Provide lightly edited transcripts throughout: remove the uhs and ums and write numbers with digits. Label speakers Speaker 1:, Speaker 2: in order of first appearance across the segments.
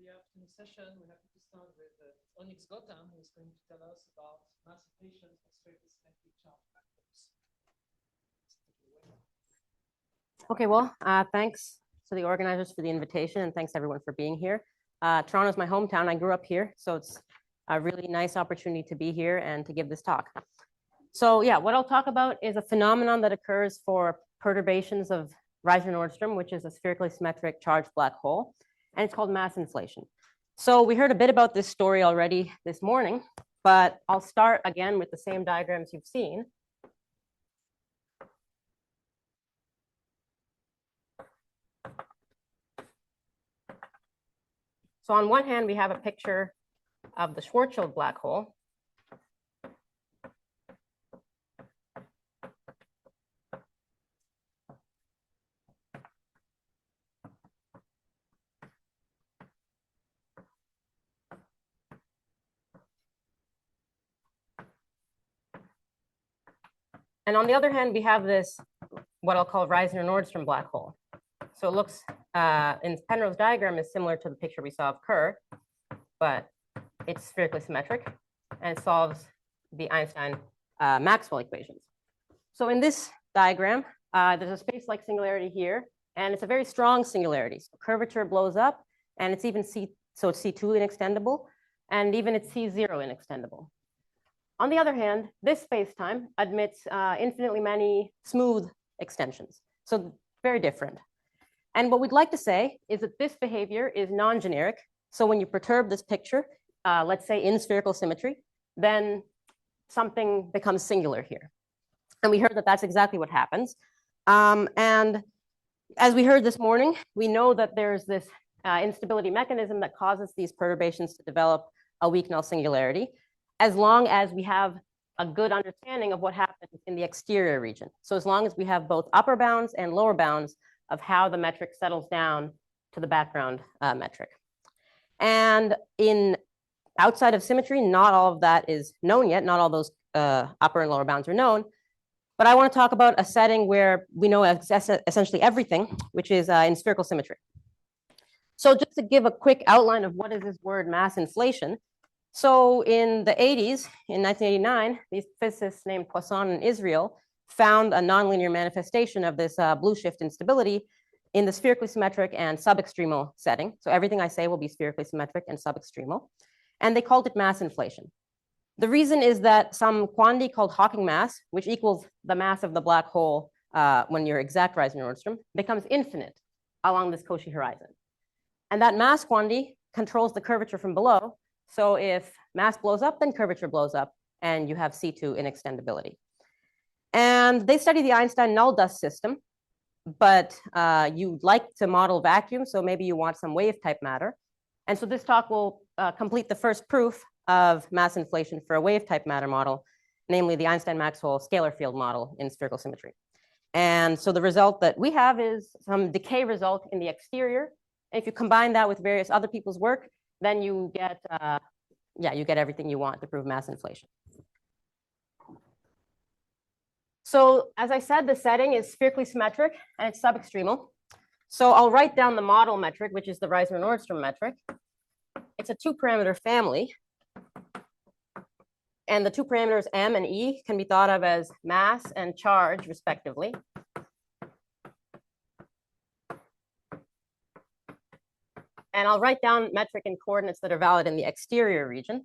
Speaker 1: the afternoon session. We're happy to start with Onyx Gautam, who is going to tell us about mass inflations of spherically symmetric charge vectors.
Speaker 2: Okay, well, thanks to the organizers for the invitation, and thanks everyone for being here. Toronto is my hometown. I grew up here, so it's a really nice opportunity to be here and to give this talk. So yeah, what I'll talk about is a phenomenon that occurs for perturbations of Reisner-Nordstrom, which is a spherically symmetric charged black hole, and it's called mass inflation. So we heard a bit about this story already this morning, but I'll start again with the same diagrams you've seen. So on one hand, we have a picture of the Schwarzschild black hole. And on the other hand, we have this, what I'll call Reisner-Nordstrom black hole. So it looks, in Penrose's diagram, is similar to the picture we saw of Kerr, but it's spherically symmetric, and it solves the Einstein-Maxwell equations. So in this diagram, there's a space-like singularity here, and it's a very strong singularity. So curvature blows up, and it's even so it's C2 inextendable, and even it's C0 inextendable. On the other hand, this space-time admits infinitely many smooth extensions. So very different. And what we'd like to say is that this behavior is non-generic. So when you perturb this picture, let's say in spherical symmetry, then something becomes singular here. And we heard that that's exactly what happens. And as we heard this morning, we know that there's this instability mechanism that causes these perturbations to develop a weak null singularity, as long as we have a good understanding of what happens in the exterior region. So as long as we have both upper bounds and lower bounds of how the metric settles down to the background metric. And outside of symmetry, not all of that is known yet. Not all those upper and lower bounds are known. But I want to talk about a setting where we know essentially everything, which is in spherical symmetry. So just to give a quick outline of what is this word mass inflation. So in the 80s, in 1989, these physicists named Poisson and Israel found a nonlinear manifestation of this blue shift instability in the spherically symmetric and subextremal setting. So everything I say will be spherically symmetric and subextremal. And they called it mass inflation. The reason is that some quantity called Hawking mass, which equals the mass of the black hole when you're exact Reisner-Nordstrom, becomes infinite along this Cauchy horizon. And that mass quantity controls the curvature from below. So if mass blows up, then curvature blows up, and you have C2 inextendability. And they study the Einstein null dust system, but you'd like to model vacuum, so maybe you want some wave type matter. And so this talk will complete the first proof of mass inflation for a wave type matter model, namely the Einstein-Maxwell scalar field model in spherical symmetry. And so the result that we have is some decay result in the exterior. And if you combine that with various other people's work, then you get, you get everything you want to prove mass inflation. So as I said, the setting is spherically symmetric and it's subextremal. So I'll write down the model metric, which is the Reisner-Nordstrom metric. It's a two-parameter family. And the two parameters M and E can be thought of as mass and charge, respectively. And I'll write down metric and coordinates that are valid in the exterior region.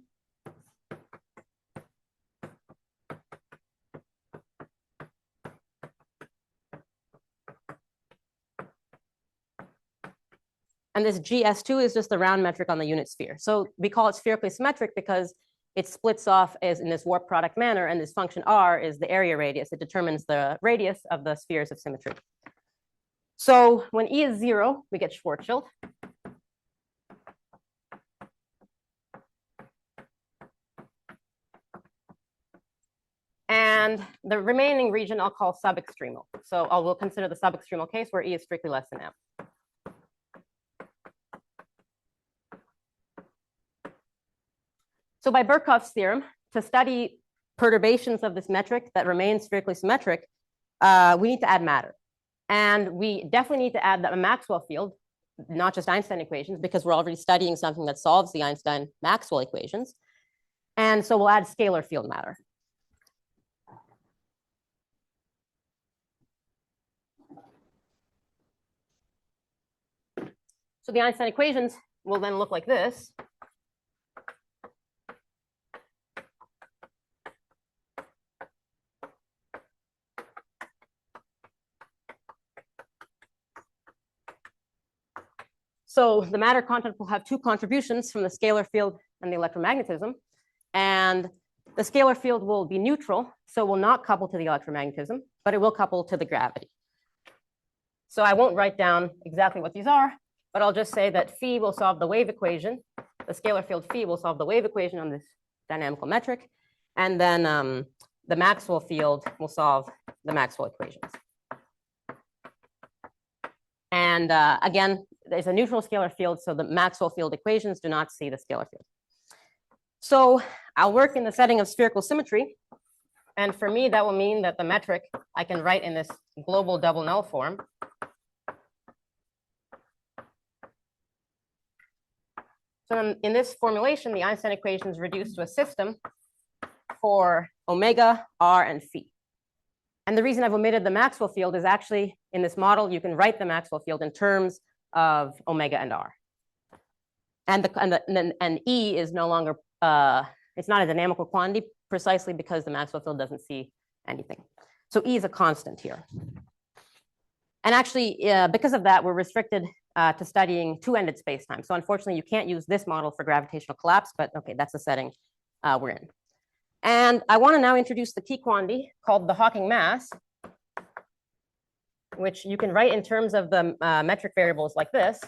Speaker 2: And this GS2 is just the round metric on the unit sphere. So we call it spherically symmetric because it splits off as in this warp product manner, and this function R is the area radius. It determines the radius of the spheres of symmetry. So when E is 0, we get Schwarzschild. And the remaining region I'll call subextremal. So we'll consider the subextremal case where E is strictly less than M. So by Birkhoff's theorem, to study perturbations of this metric that remain spherically symmetric, we need to add matter. And we definitely need to add a Maxwell field not just Einstein equations, because we're already studying something that solves the Einstein-Maxwell equations. And so we'll add scalar field matter. So the Einstein equations will then look like this. So the matter content will have two contributions from the scalar field and the electromagnetism. And the scalar field will be neutral, so will not couple to the electromagnetism, but it will couple to the gravity. So I won't write down exactly what these are, but I'll just say that phi will solve the wave equation. The scalar field phi will solve the wave equation on this dynamical metric. And then the Maxwell field will solve the Maxwell equations. And again, there's a neutral scalar field, so the Maxwell field equations do not see the scalar field. So I'll work in the setting of spherical symmetry. And for me, that will mean that the metric I can write in this global double null form. So in this formulation, the Einstein equation is reduced to a system for omega, r, and phi. And the reason I've omitted the Maxwell field is actually in this model, you can write the Maxwell field in terms of omega and r. And E is no longer, it's not a dynamical quantity precisely because the Maxwell field doesn't see anything. So E is a constant here. And actually, because of that, we're restricted to studying two-ended spacetime. So unfortunately, you can't use this model for gravitational collapse, but okay, that's the setting we're in. And I want to now introduce the key quantity called the Hawking mass, which you can write in terms of the metric variables like this.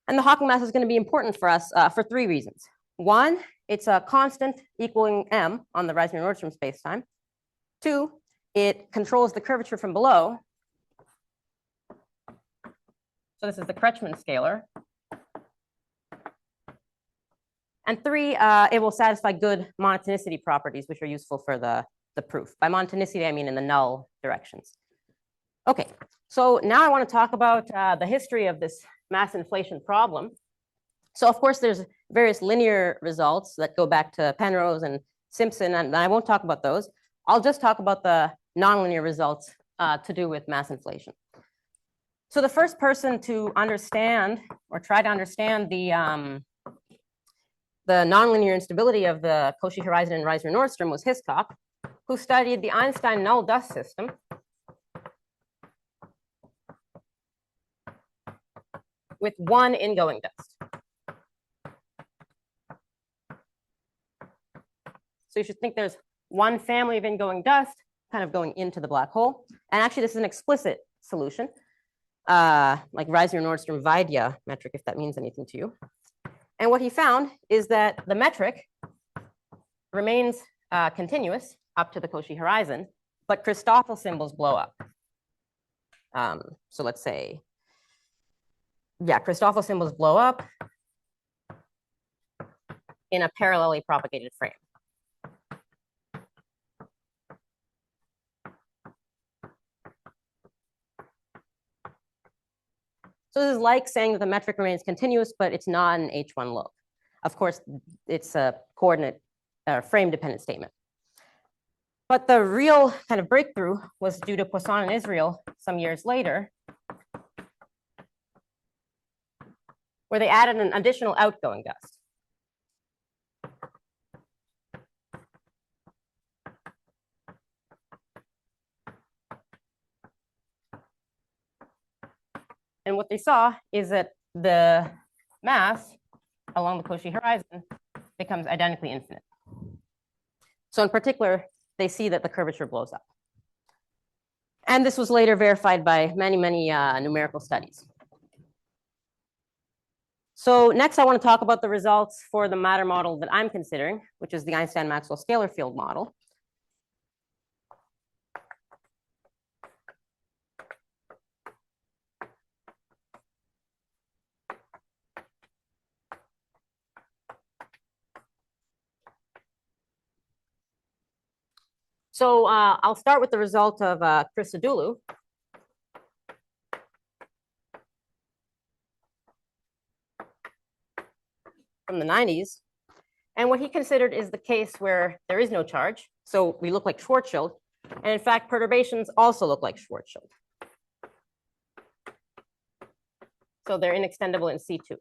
Speaker 2: And the Hawking mass is going to be important for us for three reasons. One, it's a constant equaling m on the Reisner-Nordstrom spacetime. Two, it controls the curvature from below. So this is the Kretschmann scalar. And three, it will satisfy good monotonicity properties, which are useful for the proof. By monotonicity, I mean in the null directions. Okay, so now I want to talk about the history of this mass inflation problem. So of course, there's various linear results that go back to Penrose and Simpson, and I won't talk about those. I'll just talk about the nonlinear results to do with mass inflation. So the first person to understand or try to understand the nonlinear instability of the Cauchy horizon and Reisner-Nordstrom was Hiscock, who studied the Einstein null dust system. With one ingoing dust. So you should think there's one family of ingoing dust kind of going into the black hole. And actually, this is an explicit solution, like Reisner-Nordstrom Vaidya metric, if that means anything to you. And what he found is that the metric remains continuous up to the Cauchy horizon, but Christoffel symbols blow up. So let's say, yeah, Christoffel symbols blow up in a parallelly propagated frame. So this is like saying that the metric remains continuous, but it's not an H1 loop. Of course, it's a coordinate frame-dependent statement. But the real kind of breakthrough was due to Poisson and Israel some years later, where they added an additional outgoing dust. And what they saw is that the mass along the Cauchy horizon becomes identically infinite. So in particular, they see that the curvature blows up. And this was later verified by many, many numerical studies. So next, I want to talk about the results for the matter model that I'm considering, which is the Einstein-Maxwell scalar field model. So I'll start with the result of Christodoulou. From the 90s. And what he considered is the case where there is no charge. So we look like Schwarzschild. And in fact, perturbations also look like Schwarzschild. So they're inextendable in C2.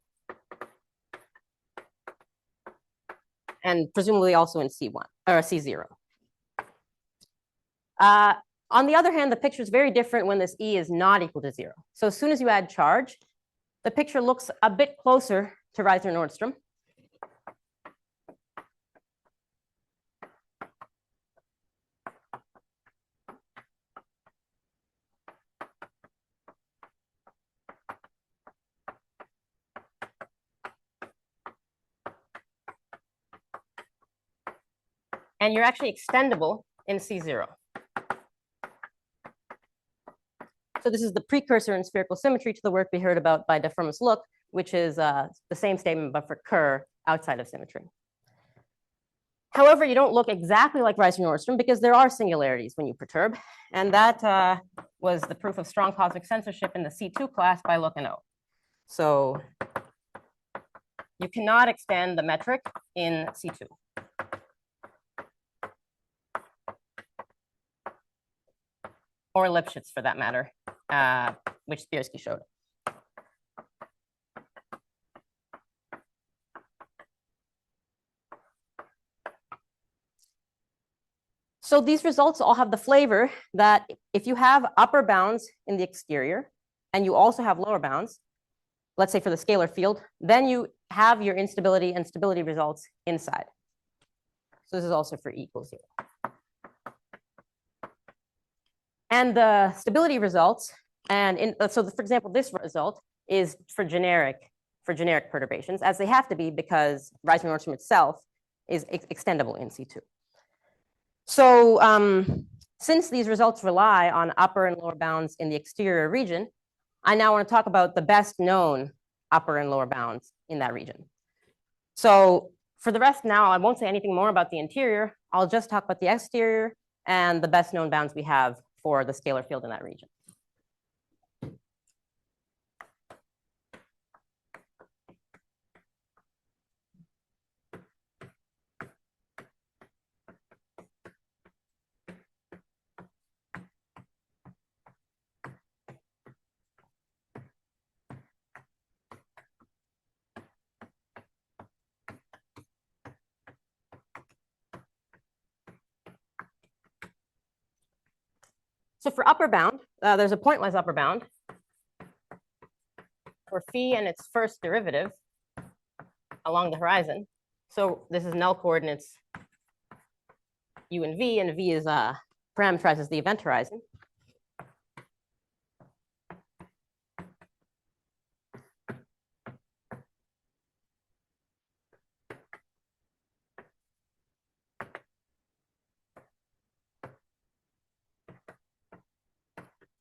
Speaker 2: And presumably also in C1 or C0. On the other hand, the picture is very different when this E is not equal to 0. So as soon as you add charge, the picture looks a bit closer to Reisner-Nordstrom. And you're actually extendable in C0. So this is the precursor in spherical symmetry to the work we heard about by de Frommes-Look, which is the same statement, but for Kerr outside of symmetry. However, you don't look exactly like Reisner-Nordstrom because there are singularities when you perturb. And that was the proof of strong cosmic censorship in the C2 class by Look and O. So you cannot extend the metric in C2. Or Lipschitz for that matter, which Spherically showed. So these results all have the flavor that if you have upper bounds in the exterior and you also have lower bounds, let's say for the scalar field, then you have your instability and stability results inside. So this is also for E equals 0. And the stability results, and so for example, this result is for generic perturbations, as they have to be because Reisner-Nordstrom itself is extendable in C2. So since these results rely on upper and lower bounds in the exterior region, I now want to talk about the best known upper and lower bounds in that region. So for the rest now, I won't say anything more about the interior. I'll just talk about the exterior and the best known bounds we have for the scalar field in that region. So for upper bound, there's a pointwise upper bound for phi and its first derivative along the horizon. So this is null coordinates u and v is parameterized as the event horizon.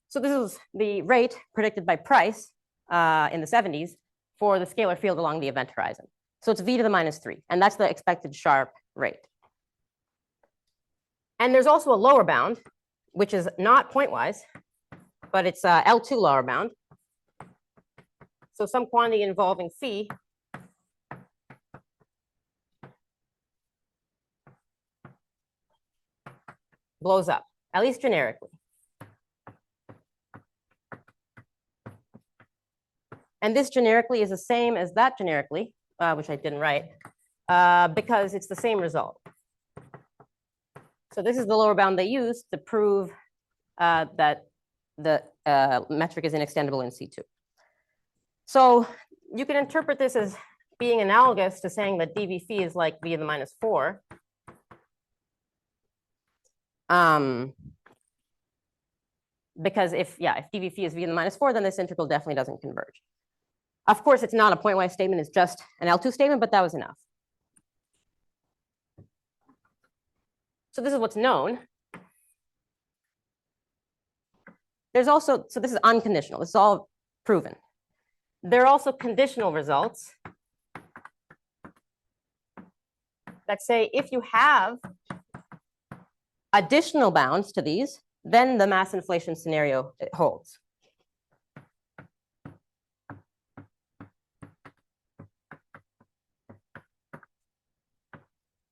Speaker 2: So this is the rate predicted by Price in the 70s for the scalar field along the event horizon. So it's v to the -3, and that's the expected sharp rate. And there's also a lower bound, which is not pointwise, but it's L2 lower bound. So some quantity involving phi blows up, at least generically. And this generically is the same as that generically, which I didn't write, because it's the same result. So this is the lower bound they used to prove that the metric is inextendable in C2. So you can interpret this as being analogous to saying that dv phi is like v to the -4. Because if dv phi is v to the -4, then this integral definitely doesn't converge. Of course, it's not a pointwise statement, it's just an L2 statement, but that was enough. So this is what's known. There's also, so this is unconditional, this is all proven. There are also conditional results that say if you have additional bounds to these, then the mass inflation scenario holds.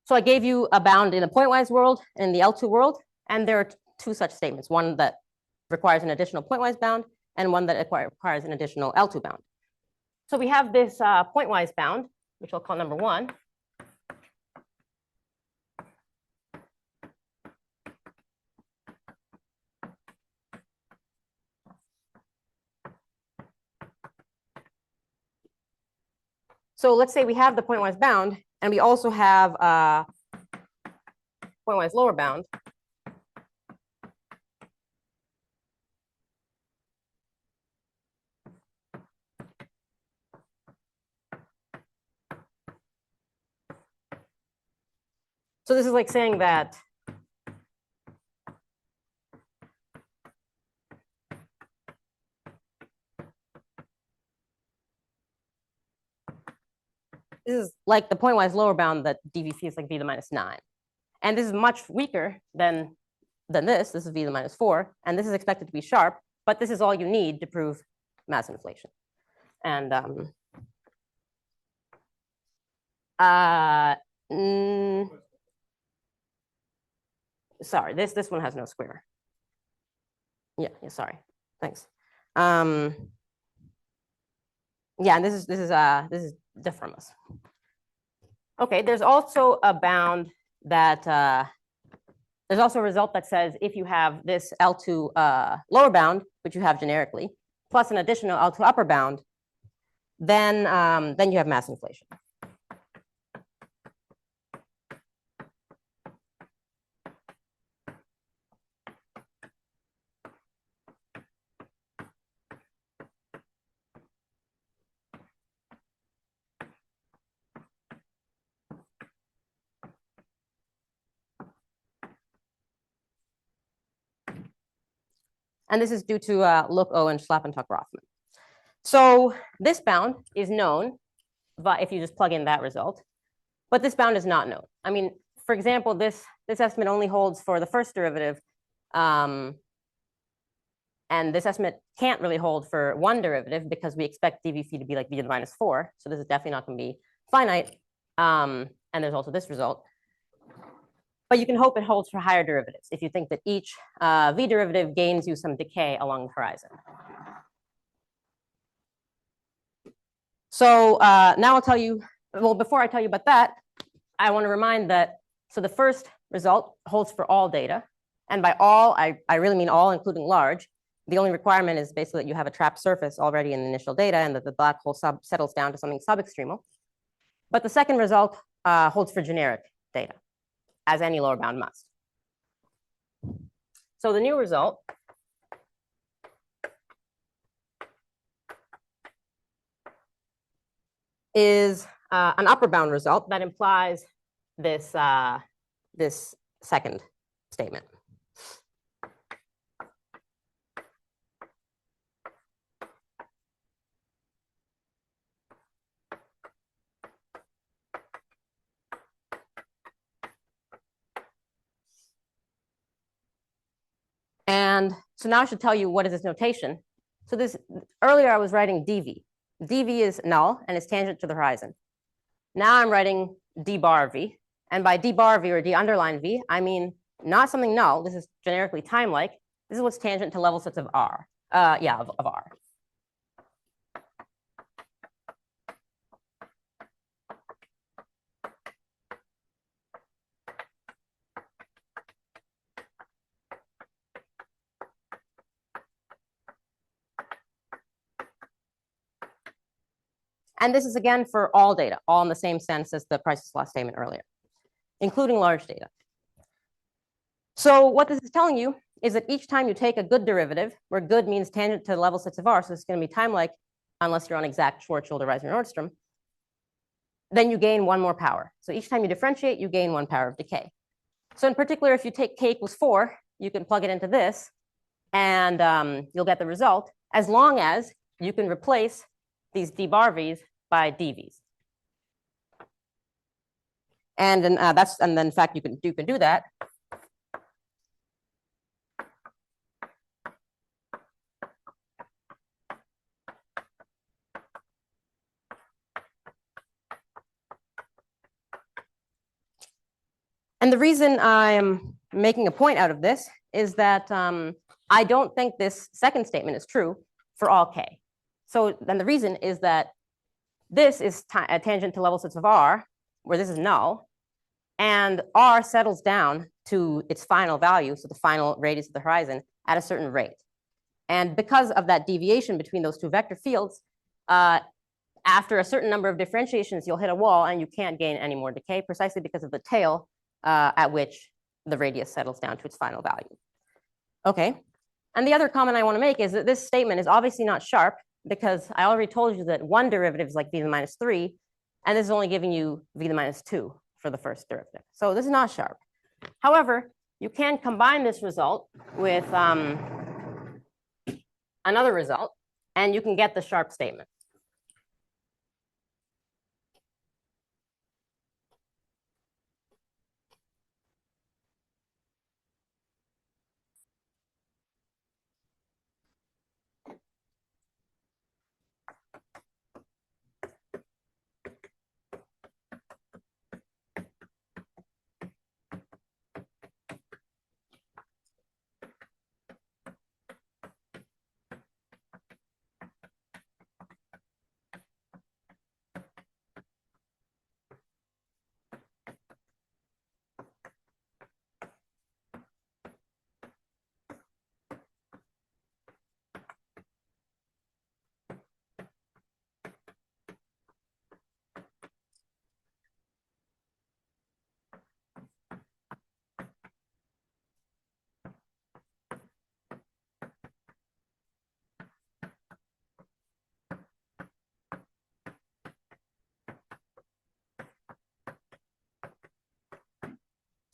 Speaker 2: So I gave you a bound in the pointwise world and in the L2 world, and there are two such statements, one that requires an additional pointwise bound and one that requires an additional L2 bound. So we have this pointwise bound, which I'll call number 1. So let's say we have the pointwise bound, and we also have a pointwise lower bound. So this is like saying that this is like the pointwise lower bound that dv phi is like v to the minus 9. And this is much weaker than this. This is v to the minus 4. And this is expected to be sharp, but this is all you need to prove mass inflation. And sorry, this one has no square. Yeah, sorry. Thanks. Yeah, and this is difformous. Okay, there's also a bound that there's also a result that says if you have this L2 lower bound, which you have generically, plus an additional L2 upper bound, then you have mass inflation. And this is due to Look-O and Schlappentuck-Rothman. So this bound is known, but if you just plug in that result, but this bound is not known. I mean, for example, this estimate only holds for the first derivative, and this estimate can't really hold for one derivative because we expect dv phi to be like v to the minus 4. So this is definitely not going to be finite. And there's also this result. But you can hope it holds for higher derivatives if you think that each v derivative gains you some decay along the horizon. So now I'll tell you, well, before I tell you about that, I want to remind that, so the first result holds for all data. And by all, I really mean all, including large. The only requirement is basically that you have a trapped surface already in the initial data and that the black hole settles down to something subextremal. But the second result holds for generic data, as any lower bound must. So the new result is an upper bound result that implies this, this second statement. And so now I should tell you what is this notation. So this earlier I was writing dv. dv is null and is tangent to the horizon. Now I'm writing d bar v. And by d bar v or d underline v, I mean not something null. This is generically time-like. This is what's tangent to level sets of R. Of R. And this is again for all data, all in the same sense as the Price's Law statement earlier, including large data. So what this is telling you is that each time you take a good derivative, where good means tangent to the level sets of R, so it's going to be time-like unless you're on exact Schwarzschild or Reisner-Nordstrom, then you gain one more power. So each time you differentiate, you gain one power of decay. So in particular, if you take k equals 4, you can plug it into this, and you'll get the result, as long as you can replace these d bar v's by dv's. And then then in fact you can do that And the reason I am making a point out of this is that I don't think this second statement is true for all k. So then the reason is that this is a tangent to level sets of R, where this is null, and R settles down to its final value, so the final radius of the horizon, at a certain rate. And because of that deviation between those two vector fields, after a certain number of differentiations, you'll hit a wall and you can't gain any more decay, precisely because of the tail at which the radius settles down to its final value. Okay, and the other comment I want to make is that this statement is obviously not sharp, because I already told you that one derivative is like v to the minus 3, and this is only giving you v to the minus 2 for the first derivative. So this is not sharp. However, you can combine this result with another result, and you can get the sharp statement.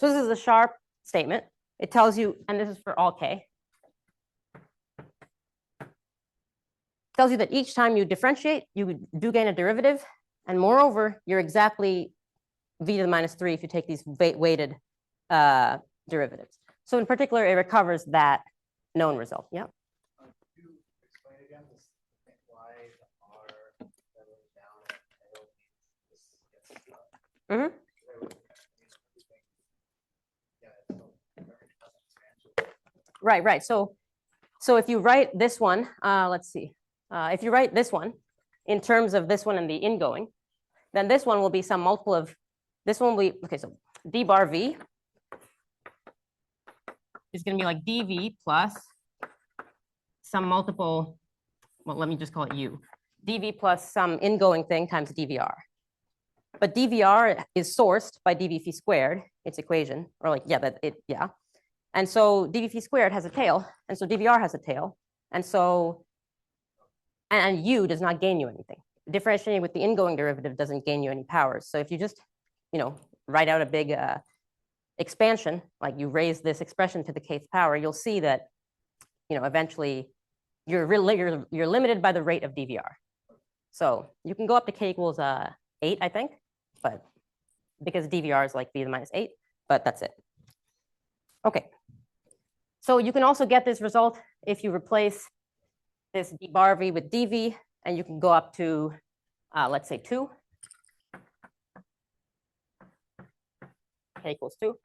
Speaker 2: So this is a sharp statement. It tells you, and this is for all k, tells you that each time you differentiate, you do gain a derivative, and moreover, you're exactly v to the minus 3 if you take these weighted derivatives. So in particular, it recovers that known result. Yeah.
Speaker 3: Could you explain again this why the R settling down at tail means this gets stuck?
Speaker 2: Mm-hmm. Right, right. So if you write this one, let's see. If you write this one in terms of this one and the ingoing, then this one will be some multiple of, this one will be, okay, so d bar v is going to be like dv plus some multiple, well, let me just call it u. dv plus some ingoing thing times dvr. But dvr is sourced by dv phi squared, its equation, or like, yeah, yeah. And so dv phi squared has a tail, and so dvr has a tail. And so, and u does not gain you anything. Differentiating with the ingoing derivative doesn't gain you any powers. So if you just, write out a big expansion, like you raise this expression to the kth power, you'll see that, eventually you're limited by the rate of dvr. So you can go up to k equals 8, I think, but because dvr is like v to the minus 8, but that's it. Okay. So you can also get this result if you replace this d bar v with dv, and you can go up to, let's say 2. K equals 2.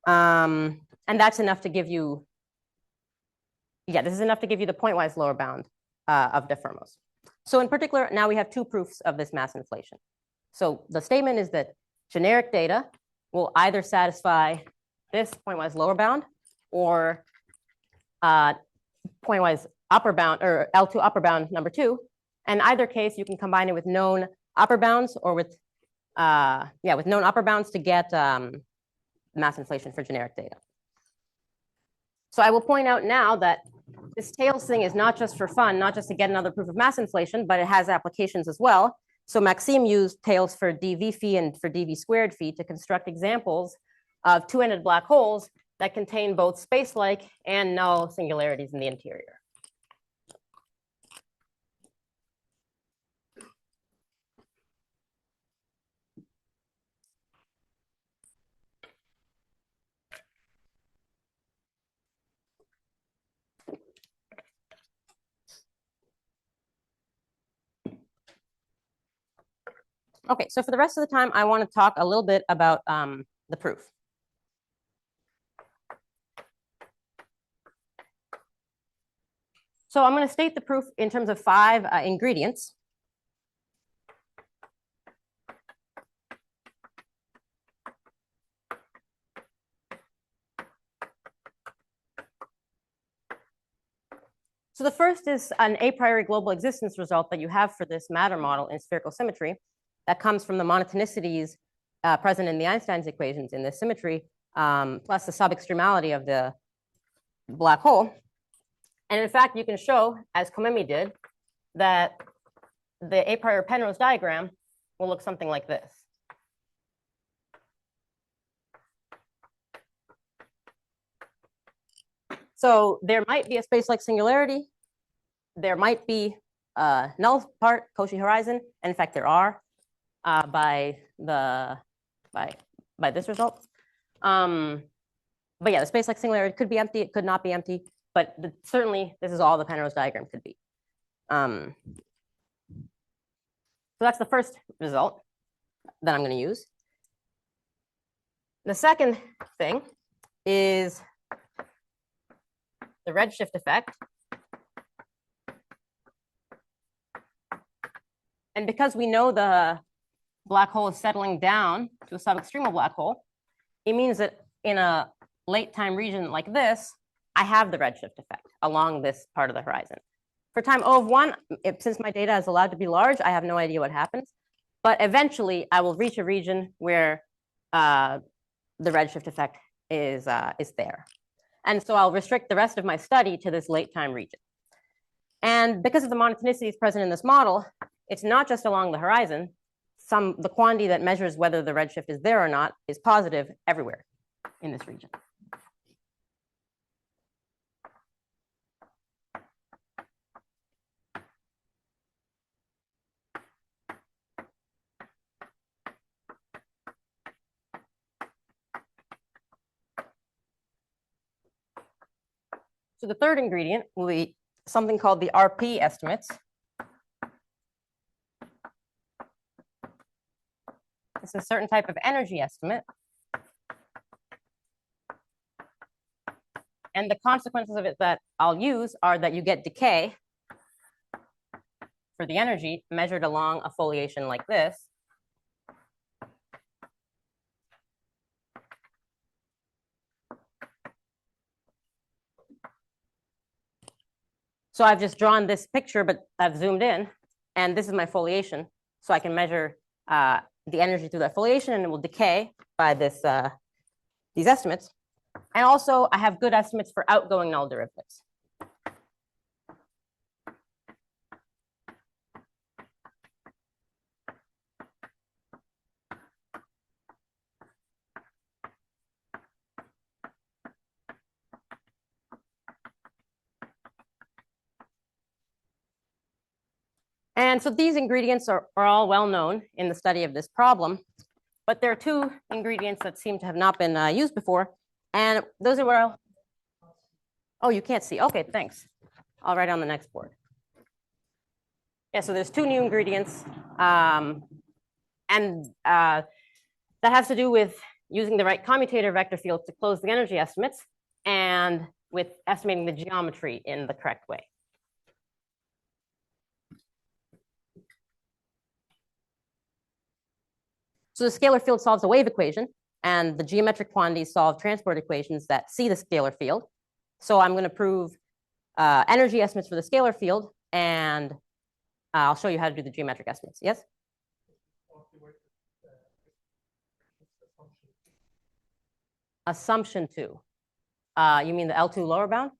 Speaker 2: And that's enough to give you, this is enough to give you the pointwise lower bound of de Fermat's. So in particular, now we have two proofs of this mass inflation. So the statement is that generic data will either satisfy this pointwise lower bound or pointwise upper bound, or L2 upper bound number 2. And in either case, you can combine it with known upper bounds or with known upper bounds to get mass inflation for generic data. So I will point out now that this tails thing is not just for fun, not just to get another proof of mass inflation, but it has applications as well. So Maxime used tails for dv phi and for dv squared phi to construct examples of two-ended black holes that contain both space-like and null singularities in the interior. Okay, so for the rest of the time, I want to talk a little bit about the proof. So I'm going to state the proof in terms of 5 ingredients. So the first is an a priori global existence result that you have for this matter model in spherical symmetry that comes from the monotonicities present in the Einstein's equations in this symmetry, plus the subextremality of the black hole. And in fact, you can show, as Komemi did, that the a priori Penrose diagram will look something like this. So there might be a space-like singularity. There might be a null part, Cauchy horizon, and in fact there are by this result. But yeah, the space-like singularity could be empty, it could not be empty, but certainly this is all the Penrose diagram could be. So that's the first result that I'm going to use. The second thing is the redshift effect. And because we know the black hole is settling down to a subextremal black hole, it means that in a late time region like this, I have the redshift effect along this part of the horizon. For time O of 1, since my data is allowed to be large, I have no idea what happens. But eventually, I will reach a region where the redshift effect is there. And so I'll restrict the rest of my study to this late time region. And because of the monotonicities present in this model, it's not just along the horizon. The quantity that measures whether the redshift is there or not is positive everywhere in this region. So the third ingredient will be something called the RP estimates. It's a certain type of energy estimate. And the consequences of it that I'll use are that you get decay for the energy measured along a foliation like this. So I've just drawn this picture, but I've zoomed in, and this is my foliation. So I can measure the energy through that foliation, and it will decay by these estimates. And also, I have good estimates for outgoing null derivatives. And so these ingredients are all well known in the study of this problem, but there are 2 ingredients that seem to have not been used before. And those are where oh, you can't see. Okay, thanks. I'll write on the next board. Yeah, so there's 2 new ingredients. And that has to do with using the right commutator vector fields to close the energy estimates and with estimating the geometry in the correct way. So the scalar field solves a wave equation, and the geometric quantities solve transport equations that see the scalar field. So I'm going to prove energy estimates for the scalar field, and I'll show you how to do the geometric estimates. Yes? Assumption 2. You mean the L2 lower bound?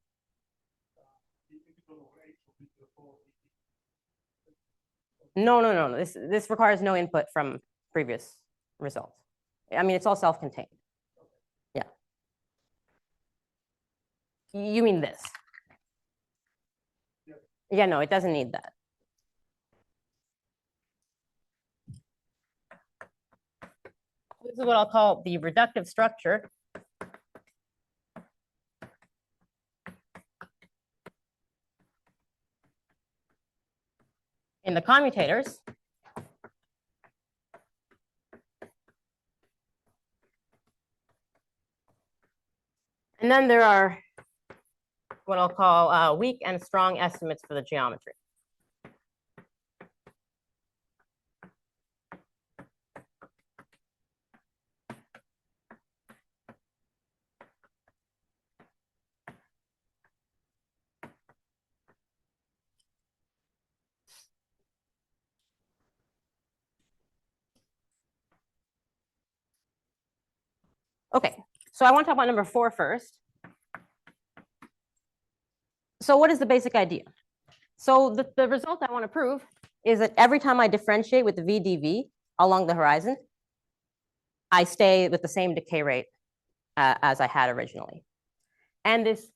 Speaker 2: No. This requires no input from previous results. I mean, it's all self-contained. Yeah. You mean this? Yeah, no, it doesn't need that. This is what I'll call the reductive structure. In the commutators. And then there are what I'll call weak and strong estimates for the geometry. Okay, so I want to talk about number 4 first. So what is the basic idea? So the result I want to prove is that every time I differentiate with the VdV along the horizon, I stay with the same decay rate as I had originally. And this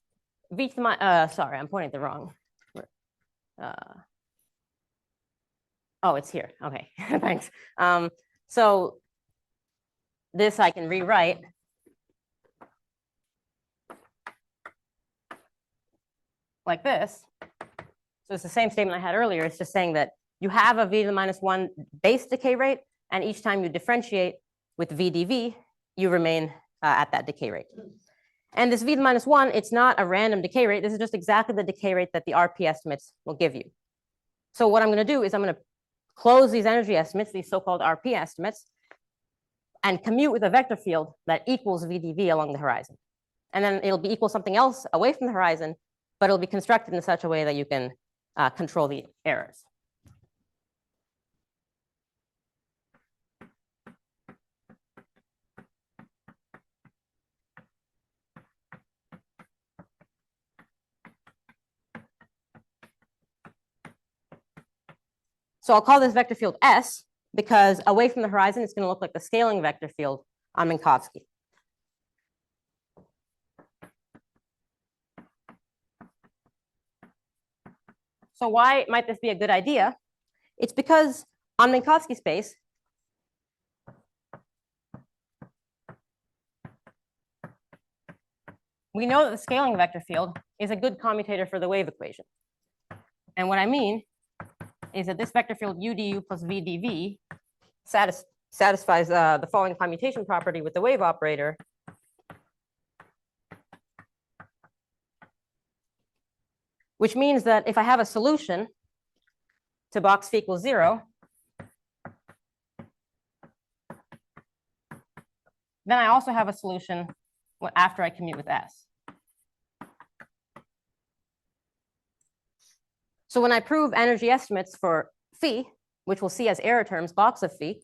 Speaker 2: v to the sorry, I'm pointing at the wrong. Oh, it's here. Okay, thanks. So this I can rewrite like this. So it's the same statement I had earlier. It's just saying that you have a v to the minus 1 base decay rate, and each time you differentiate with VdV, you remain at that decay rate. And this v to the minus 1, it's not a random decay rate. This is just exactly the decay rate that the RP estimates will give you. So what I'm going to do is I'm going to close these energy estimates, these so-called RP estimates, and commute with a vector field that equals VdV along the horizon. And then it'll be equal something else away from the horizon, but it'll be constructed in such a way that you can control the errors. So I'll call this vector field S because away from the horizon, it's going to look like the scaling vector field on Minkowski. So why might this be a good idea? It's because on Minkowski space, we know that the scaling vector field is a good commutator for the wave equation. And what I mean is that this vector field UdU plus VdV satisfies the following commutation property with the wave operator. Which means that if I have a solution to box phi equals 0, then I also have a solution after I commute with S. So when I prove energy estimates for phi, which we'll see as error terms, box of phi,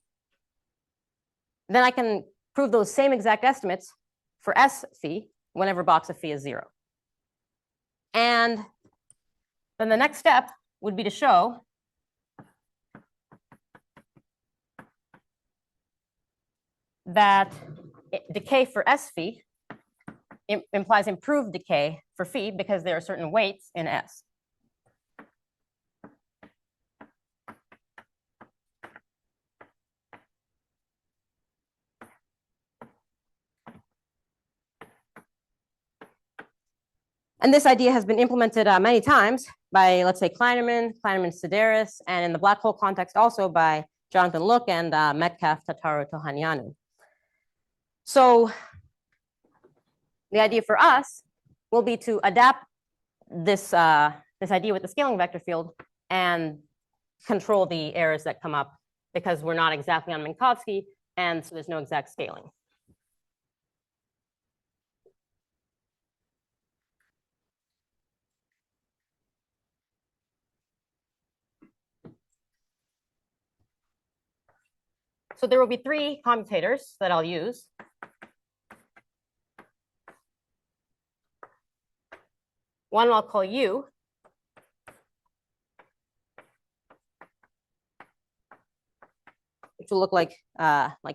Speaker 2: then I can prove those same exact estimates for S phi whenever box of phi is 0. And then the next step would be to show that decay for S phi implies improved decay for phi because there are certain weights in S. And this idea has been implemented many times by, let's say, Kleinerman-Sideris, and in the black hole context also by Jonathan Look and Metcalf, Tataru, Tohanyanu. So the idea for us will be to adapt this, this idea with the scaling vector field and control the errors that come up because we're not exactly on Minkowski, and so there's no exact scaling. So there will be 3 commutators that I'll use. One I'll call U, which will look like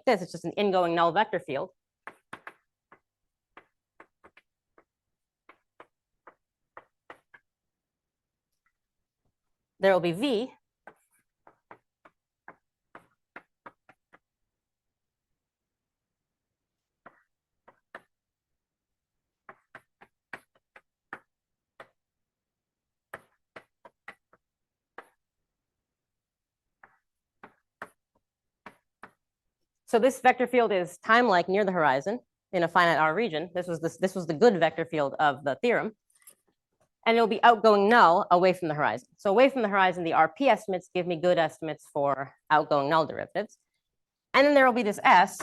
Speaker 2: this. It's just an ingoing null vector field. There will be V, so this vector field is time-like near the horizon. in a finite R region. This was the good vector field of the theorem. And it'll be outgoing null away from the horizon. So away from the horizon, the RP estimates give me good estimates for outgoing null derivatives. And then there will be this S.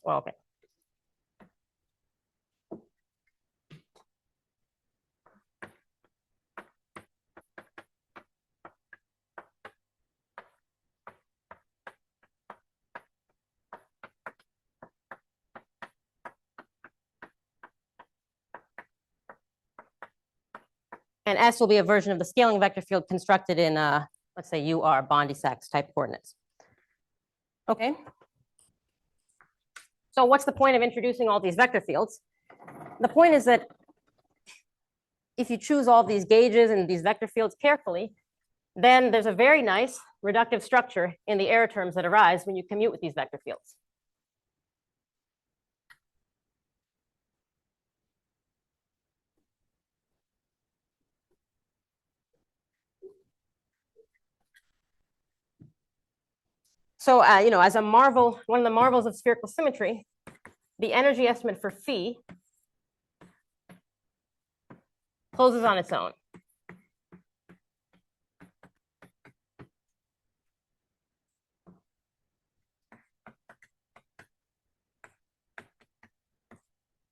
Speaker 2: Well, okay. And S will be a version of the scaling vector field constructed in, let's say, UR, Bondi-Sachs type coordinates. Okay. So what's the point of introducing all these vector fields? The point is that if you choose all these gauges and these vector fields carefully, then there's a very nice reductive structure in the error terms that arise when you commute with these vector fields. So, as a marvel, one of the marvels of spherical symmetry, the energy estimate for phi closes on its own.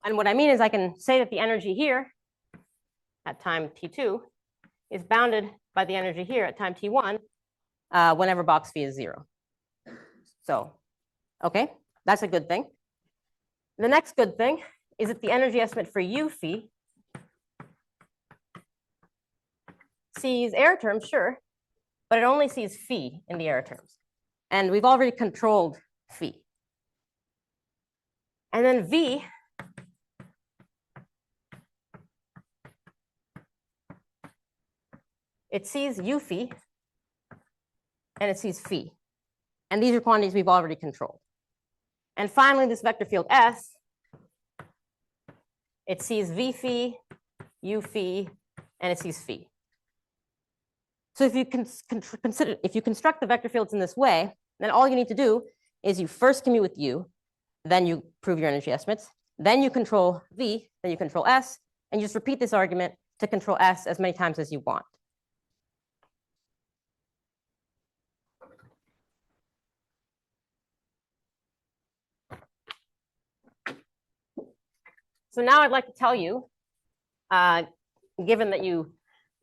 Speaker 2: And what I mean is I can say that the energy here at time t2 is bounded by the energy here at time t1 whenever box phi is 0. So, okay, that's a good thing. The next good thing is that the energy estimate for u phi sees error terms, sure, but it only sees phi in the error terms. And we've already controlled phi. And then v it sees u phi and it sees phi. And these are quantities we've already controlled. And finally, this vector field S, it sees v phi, u phi, and it sees phi. So if you construct the vector fields in this way, then all you need to do is you first commute with u, then you prove your energy estimates, then you control v, then you control S, and you just repeat this argument to control S as many times as you want. So now I'd like to tell you, given that you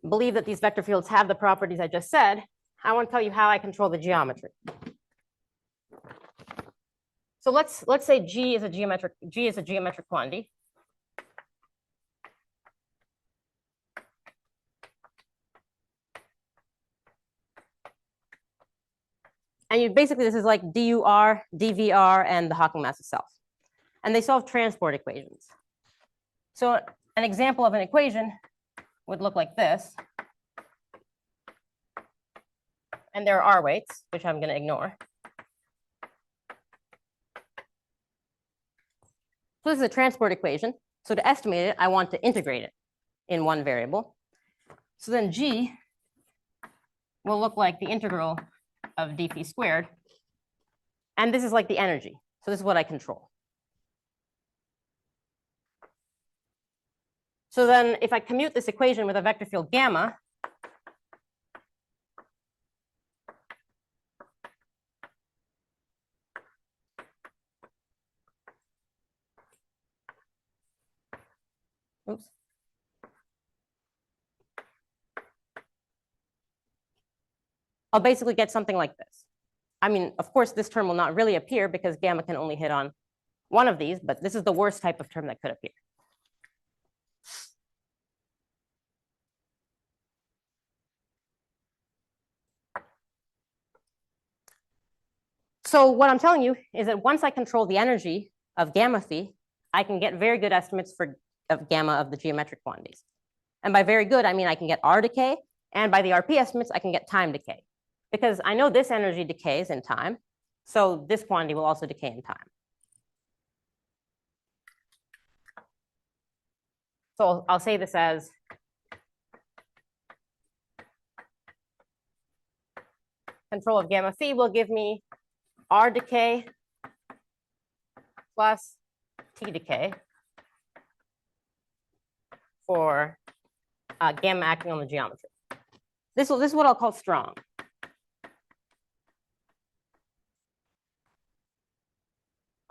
Speaker 2: believe that these vector fields have the properties I just said, I want to tell you how I control the geometry. So let's say G is a geometric quantity. And this is like DUR, DVR, and the Hawking mass itself. And they solve transport equations. So an example of an equation would look like this. And there are R weights, which I'm going to ignore. So this is a transport equation. So to estimate it, I want to integrate it in one variable. So then G will look like the integral of d phi squared. And this is like the energy. So this is what I control. So then if I commute this equation with a vector field gamma, oops. I'll basically get something like this. I mean, of course, this term will not really appear because gamma can only hit on one of these, but this is the worst type of term that could appear. So what I'm telling you is that once I control the energy of gamma phi, I can get very good estimates of gamma of the geometric quantities. And by very good, I mean I can get R decay, and by the RP estimates, I can get time decay. Because I know this energy decays in time, So this quantity will also decay in time. So I'll say this as control of gamma phi will give me R decay plus T decay for gamma acting on the geometry. This is what I'll call strong.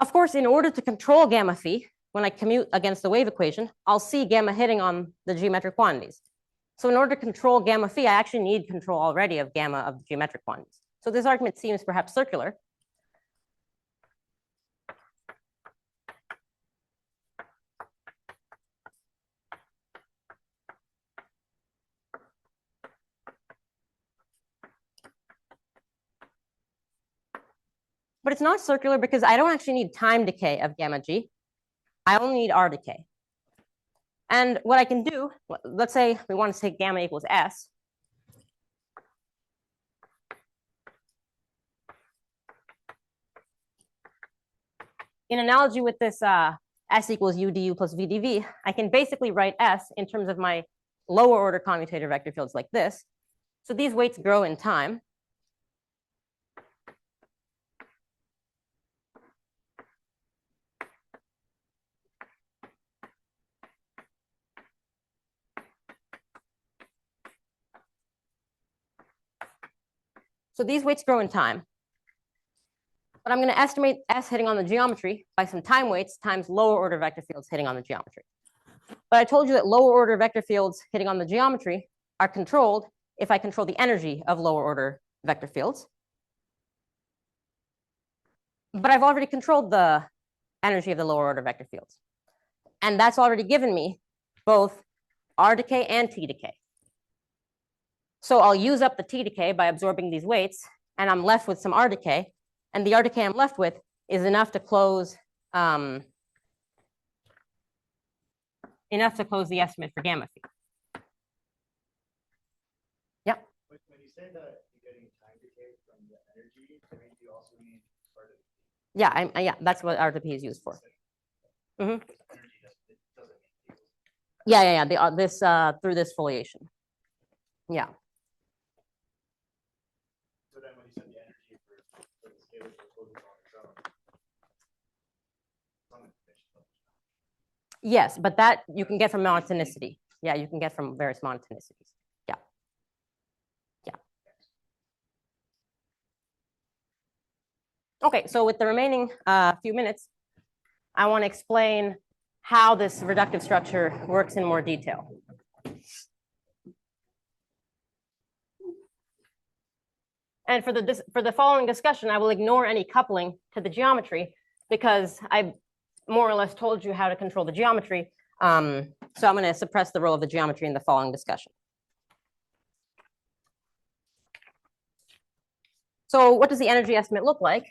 Speaker 2: Of course, in order to control gamma phi, when I commute against the wave equation, I'll see gamma hitting on the geometric quantities. So in order to control gamma phi, I actually need control already of gamma of the geometric quantities. So this argument seems perhaps circular. But it's not circular because I don't actually need time decay of gamma g. I only need R decay. And what I can do, let's say we want to say gamma equals S. In analogy with this S equals U du plus V dv, I can basically write S in terms of my lower order commutator vector fields like this. So these weights grow in time. So these weights grow in time. But I'm going to estimate S hitting on the geometry by some time weights times lower order vector fields hitting on the geometry. But I told you that lower order vector fields hitting on the geometry are controlled if I control the energy of lower order vector fields. But I've already controlled the energy of the lower order vector fields. And that's already given me both R decay and T decay. So I'll use up the T decay by absorbing these weights, and I'm left with some R decay. And the R decay I'm left with is enough to close the estimate for gamma phi. Yeah.
Speaker 3: When you say that you're getting time decay from the energy, I mean, you also need part of.
Speaker 2: Yeah, that's what RDP is used for. Mm-hmm.
Speaker 3: Energy doesn't mean.
Speaker 2: Yeah. This through this foliation. Yeah.
Speaker 3: So then when you said the energy for the scalar proposal on its own, some information.
Speaker 2: Yes, but that you can get from monotonicity. Yeah, you can get from various monotonicities. Yeah. Okay, so with the remaining few minutes, I want to explain how this reductive structure works in more detail. And for the following discussion, I will ignore any coupling to the geometry because I more or less told you how to control the geometry. So I'm going to suppress the role of the geometry in the following discussion. So what does the energy estimate look like?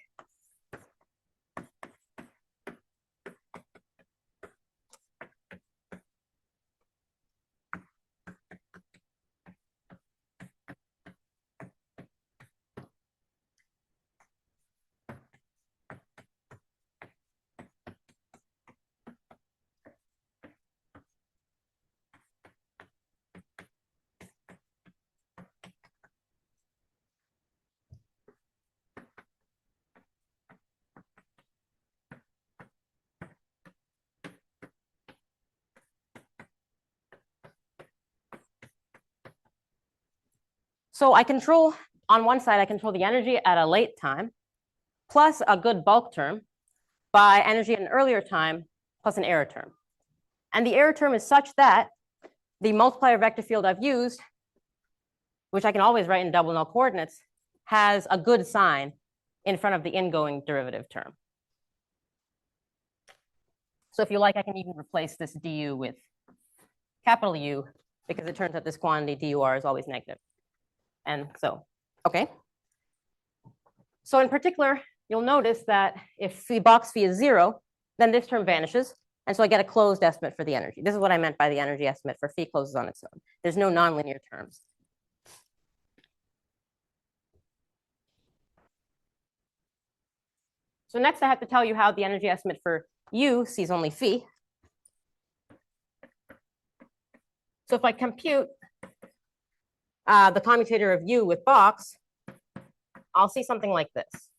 Speaker 2: So I control, on one side, I control the energy at a late time, plus a good bulk term, by energy at an earlier time, plus an error term. And the error term is such that the multiplier vector field I've used, which I can always write in double null coordinates, has a good sign in front of the ingoing derivative term. So if you like, I can even replace this du with capital U, because it turns out this quantity dur is always negative. And so, okay. So in particular, you'll notice that if the box phi is 0, then this term vanishes. And so I get a closed estimate for the energy. This is what I meant by the energy estimate for phi closes on its own. There's no nonlinear terms. So next I have to tell you how the energy estimate for U sees only phi. So if I compute the commutator of U with box, I'll see something like this.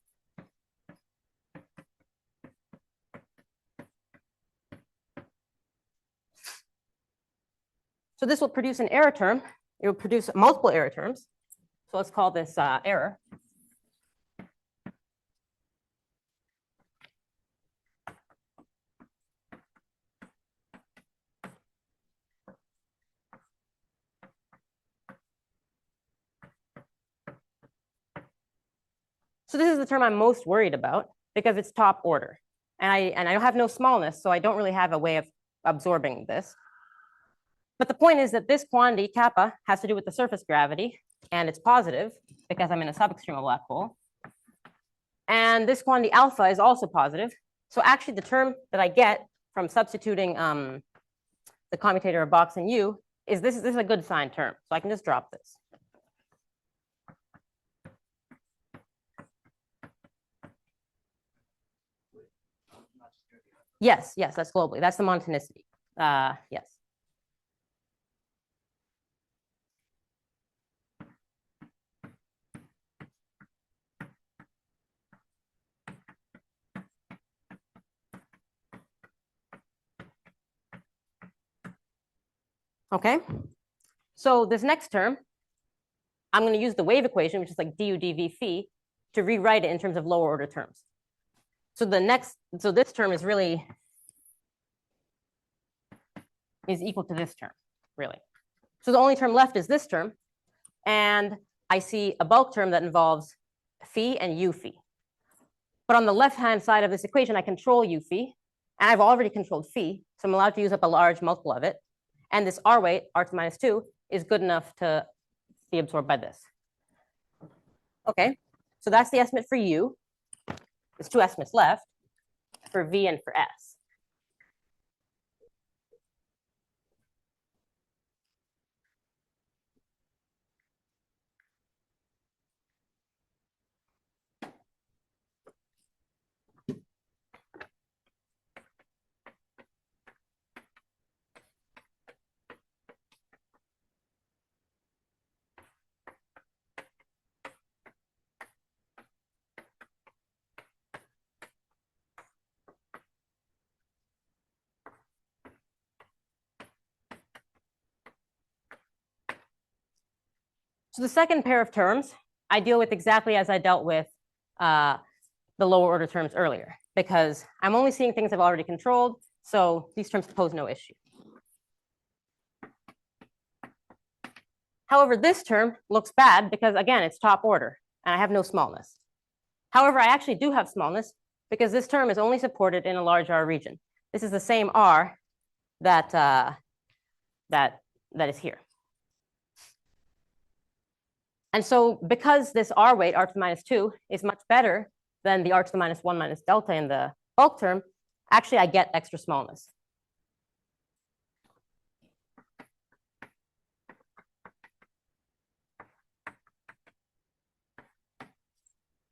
Speaker 2: So this will produce an error term. It will produce multiple error terms. So let's call this error. So this is the term I'm most worried about because it's top order. And I have no smallness, so I don't really have a way of absorbing this. But the point is that this quantity, kappa, has to do with the surface gravity, and it's positive because I'm in a subextreme of a black hole. And this quantity alpha is also positive. So actually the term that I get from substituting the commutator of box and U is this is a good sign term. So I can just drop this. Yes, that's globally. That's the monotonicity. Yes. Okay. So this next term, I'm going to use the wave equation, which is like du dv phi, to rewrite it in terms of lower order terms. So this term is equal to this term, really. So the only term left is this term, and I see a bulk term that involves phi and u phi. But on the left-hand side of this equation, I control u phi, and I've already controlled phi, so I'm allowed to use up a large multiple of it. And this R weight, R to the minus 2, is good enough to be absorbed by this. Okay, so that's the estimate for U. There's two estimates left for V and for S. So the second pair of terms, I deal with exactly as I dealt with the lower order terms earlier, because I'm only seeing things I've already controlled, so these terms pose no issue. However, this term looks bad because, again, it's top order, and I have no smallness. However, I actually do have smallness because this term is only supported in a large R region. This is the same R that is here. And so because this R weight, R to the minus 2, is much better than the R to the minus 1 minus delta in the bulk term, actually I get extra smallness.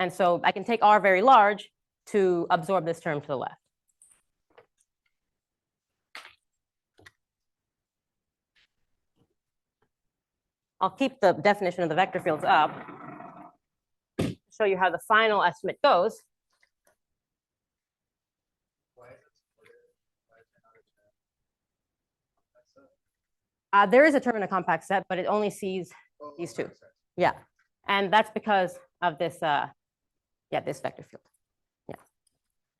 Speaker 2: And so I can take R very large to absorb this term to the left. I'll keep the definition of the vector fields up to show you how the final estimate goes. There is a term in a compact set, but it only sees these two. Yeah, and that's because of this, this vector field. Yeah,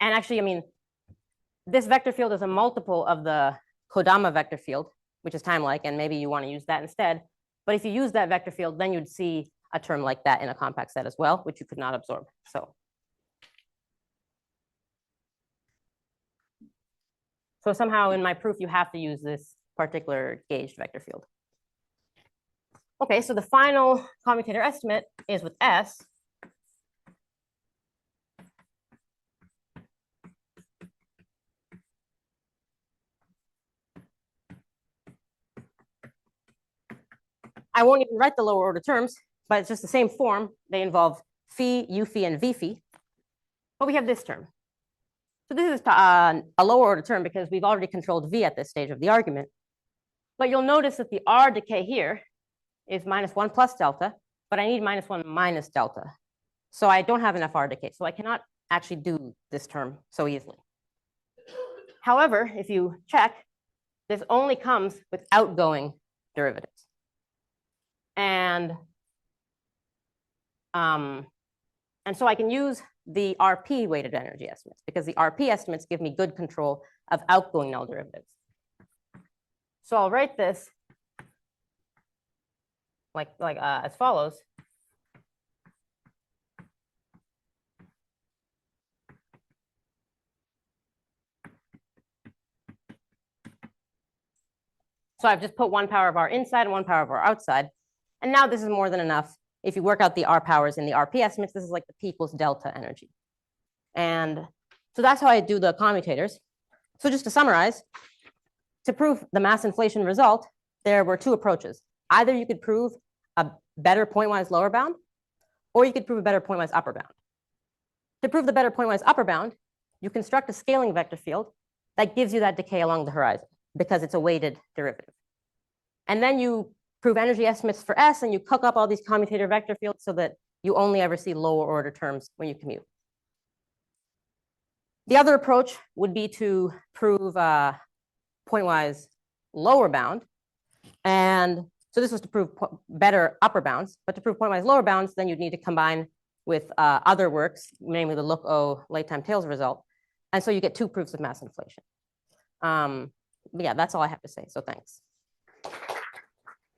Speaker 2: and actually, I mean, this vector field is a multiple of the Kodama vector field, which is time-like, and maybe you want to use that instead. But if you use that vector field, then you'd see a term like that in a compact set as well, which you could not absorb. So somehow in my proof, you have to use this particular gauged vector field. Okay, so the final commutator estimate is with S. I won't even write the lower order terms, but it's just the same form. They involve phi, u phi, and v phi. but we have this term. So this is a lower order term because we've already controlled v at this stage of the argument. But you'll notice that the r decay here is -1 plus delta, but I need -1 minus delta. So I don't have enough r decay. So I cannot actually do this term so easily. However, if you check, this only comes with outgoing derivatives. And so I can use the RP weighted energy estimates because the RP estimates give me good control of outgoing null derivatives. So I'll write this as follows. So I've just put 1 power of r inside and 1 power of r outside. And now this is more than enough. If you work out the r powers in the RP estimates, this is like the P equals delta energy. And so that's how I do the commutators. So just to summarize, to prove the mass inflation result, there were 2 approaches. Either you could prove a better pointwise lower bound, or you could prove a better pointwise upper bound. To prove the better pointwise upper bound, you construct a scaling vector field that gives you that decay along the horizon because it's a weighted derivative. And then you prove energy estimates for S and you cook up all these commutator vector fields so that you only ever see lower order terms when you commute. The other approach would be to prove pointwise lower bound. And so this was to prove better upper bounds, but to prove pointwise lower bounds, then you'd need to combine with other works, namely the Look-O late time tails result. And so you get 2 proofs of mass inflation. But yeah, that's all I have to say. So thanks.